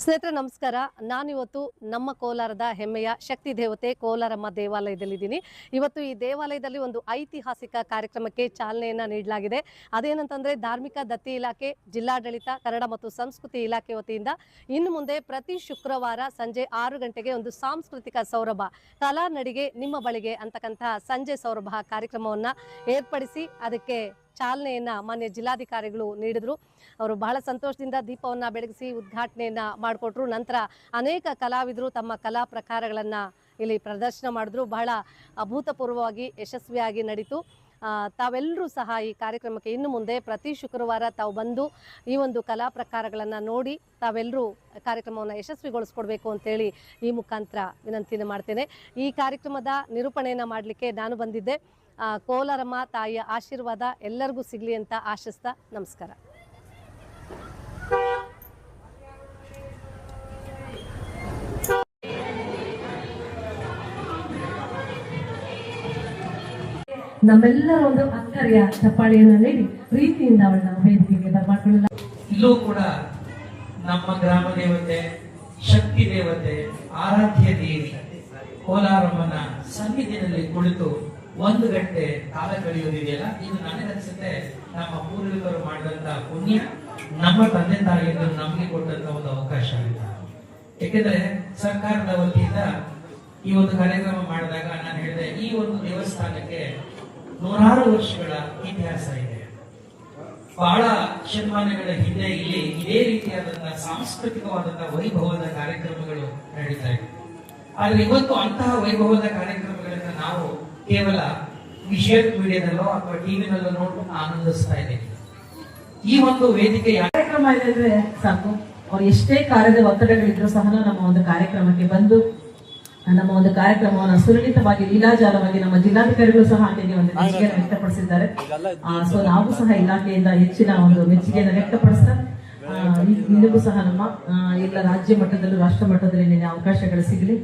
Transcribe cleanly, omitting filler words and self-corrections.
ಸ್ನೇಹಿತರೆ ನಮಸ್ಕಾರ. ನಾನಿವತ್ತು ನಮ್ಮ ಕೋಲಾರದ ಹೆಮ್ಮೆಯ ಶಕ್ತಿ ದೇವತೆ ಕೋಲಾರಮ್ಮ ದೇವಾಲಯದಲ್ಲಿದ್ದೀನಿ. ಇವತ್ತು ಈ ದೇವಾಲಯದಲ್ಲಿ ಒಂದು ಐತಿಹಾಸಿಕ ಕಾರ್ಯಕ್ರಮಕ್ಕೆ ಚಾಲನೆಯನ್ನು ನೀಡಲಾಗಿದೆ. ಅದೇನಂತಂದರೆ ಧಾರ್ಮಿಕ ದತ್ತಿ ಇಲಾಖೆ, ಜಿಲ್ಲಾಡಳಿತ, ಕನ್ನಡ ಮತ್ತು ಸಂಸ್ಕೃತಿ ಇಲಾಖೆ ವತಿಯಿಂದ ಇನ್ನು ಮುಂದೆ ಪ್ರತಿ ಶುಕ್ರವಾರ ಸಂಜೆ 6 ಗಂಟೆಗೆ ಒಂದು ಸಾಂಸ್ಕೃತಿಕ ಸೌರಭ ಕಲಾ ನಡಿಗೆ ನಿಮ್ಮ ಬಳಿಗೆ ಅಂತಕ್ಕಂಥ ಸಂಜೆ ಸೌರಭ ಕಾರ್ಯಕ್ರಮವನ್ನು ಏರ್ಪಡಿಸಿ ಅದಕ್ಕೆ ಚಾಲನೆಯನ್ನ ಮಾನ್ಯ ಜಿಲ್ಲಾಧಿಕಾರಿಗಳು ನೀಡಿದ್ರು. ಅವರು ಬಹಳ ಸಂತೋಷದಿಂದ ದೀಪವನ್ನ ಬೆಳಗಿಸಿ ಉದ್ಘಾಟನೆಯನ್ನ ಮಾಡಿಕೊಟ್ರು. ನಂತರ ಅನೇಕ ಕಲಾವಿದರು ತಮ್ಮ ಕಲಾ ಪ್ರಕಾರಗಳನ್ನ ಇಲ್ಲಿ ಪ್ರದರ್ಶನ ಮಾಡಿದ್ರು. ಬಹಳ ಅಭೂತಪೂರ್ವವಾಗಿ ಯಶಸ್ವಿಯಾಗಿ ನಡೀತು. ತಾವೆಲ್ಲರೂ ಸಹ ಈ ಕಾರ್ಯಕ್ರಮಕ್ಕೆ ಇನ್ನು ಮುಂದೆ ಪ್ರತಿ ಶುಕ್ರವಾರ ತಾವು ಬಂದು ಈ ಒಂದು ಕಲಾ ಪ್ರಕಾರಗಳನ್ನು ನೋಡಿ ತಾವೆಲ್ಲರೂ ಕಾರ್ಯಕ್ರಮವನ್ನು ಯಶಸ್ವಿಗೊಳಿಸ್ಕೊಡ್ಬೇಕು ಅಂತೇಳಿ ಈ ಮುಖಾಂತರ ವಿನಂತಿಯನ್ನು ಮಾಡ್ತೇನೆ. ಈ ಕಾರ್ಯಕ್ರಮದ ನಿರೂಪಣೆಯನ್ನು ಮಾಡಲಿಕ್ಕೆ ನಾನು ಬಂದಿದ್ದೆ. ಕೋಲಾರಮ್ಮ ತಾಯಿಯ ಆಶೀರ್ವಾದ ಎಲ್ಲರಿಗೂ ಸಿಗಲಿ ಅಂತ ಆಶಿಸ್ತಾ ನಮಸ್ಕಾರ. ನಮ್ಮೆಲ್ಲರ ಒಂದು ಅಕ್ಕರೆಯ ಚಪ್ಪಾಳಿಯನ್ನು ನೀಡಿ ಪ್ರೀತಿಯಿಂದ ಅವಳನ್ನ ವೇದಿಕೆಗೆ ಬರಮಾಡಿಕೊಳ್ಳಲ್ಲ. ಇಲ್ಲೂ ಕೂಡ ನಮ್ಮ ಗ್ರಾಮ ದೇವತೆ, ಶಕ್ತಿ ದೇವತೆ, ಆರಾಧ್ಯ ದೇವಿ ಕೋಲಾರಮ್ಮನ ಸನ್ನಿಧಿಯಲ್ಲಿ ಕುಳಿತು 1 ಗಂಟೆ ಕಾಲ ಕಳೆಯೋದಿದೆಯಲ್ಲ, ಇದು ನನಗನ್ಸುತ್ತೆ ನಮ್ಮ ಪೂರ್ವಿಕರು ಮಾಡಿದಂತ ಪುಣ್ಯ, ನಮ್ಮ ತಂದೆ ತಾಯಿಯರು ನಮಗೆ ಕೊಟ್ಟಂತ ಒಂದು ಅವಕಾಶ ಅಂತ. ಯಾಕೆಂದ್ರೆ ಸರ್ಕಾರದ ವತಿಯಿಂದ ಈ ಒಂದು ಕಾರ್ಯಕ್ರಮ ಮಾಡಿದಾಗ ನಾನು ಹೇಳಿದೆ, ಈ ಒಂದು ದೇವಸ್ಥಾನಕ್ಕೆ 100 ವರ್ಷಗಳ ಇತಿಹಾಸ ಇದೆ. ಬಹಳ ಶತಮಾನಗಳ ಹಿಂದೆ ಇಲ್ಲಿ ಇದೇ ರೀತಿಯಾದಂತಹ ಸಾಂಸ್ಕೃತಿಕವಾದಂತಹ ವೈಭವದ ಕಾರ್ಯಕ್ರಮಗಳು ನಡೀತಾ ಇದೆ. ಆದ್ರೆ ಇವತ್ತು ಅಂತಹ ವೈಭವದ ಕಾರ್ಯಕ್ರಮಗಳನ್ನ ನಾವು ಕೇವಲ ವಿಷುವಲ್ ಮೀಡಿಯಾದಲ್ಲೋ ಅಥವಾ ಟಿವಿನಲ್ಲೋ ನೋಡ್ಕೊಂಡು ಆನಂದಿಸ್ತಾ ಇದ್ದೀವಿ. ಈ ಒಂದು ವೇದಿಕೆ ಕಾರ್ಯಕ್ರಮ ಇದೆ ಅಂದ್ರೆ ಸಾಕು, ಅವ್ರು ಎಷ್ಟೇ ಕಾರ್ಯದ ಒತ್ತಡಗಳಿದ್ರು ಸಹ ನಮ್ಮ ಒಂದು ಕಾರ್ಯಕ್ರಮಕ್ಕೆ ಬಂದು ನಮ್ಮ ಒಂದು ಕಾರ್ಯಕ್ರಮವನ್ನು ಸುಲಲಿತವಾಗಿ ಲೀಲಾಜಾಲವಾಗಿ ನಮ್ಮ ಜಿಲ್ಲಾಧಿಕಾರಿಗಳು ಸಹ ಹಾಗೆ ಒಂದು ಮೆಚ್ಚುಗೆಯನ್ನು ವ್ಯಕ್ತಪಡಿಸಿದ್ದಾರೆ. ಸೊ ನಾವು ಸಹ ಇಲಾಖೆಯಿಂದ ಹೆಚ್ಚಿನ ಒಂದು ಮೆಚ್ಚುಗೆಯನ್ನು ವ್ಯಕ್ತಪಡಿಸ್ತಾ ಇಂದಿಗೂ ಸಹ ನಮ್ಮ ಎಲ್ಲ ರಾಜ್ಯ ಮಟ್ಟದಲ್ಲೂ ರಾಷ್ಟ್ರ ಮಟ್ಟದಲ್ಲಿ ಅವಕಾಶಗಳು ಸಿಗಲಿ.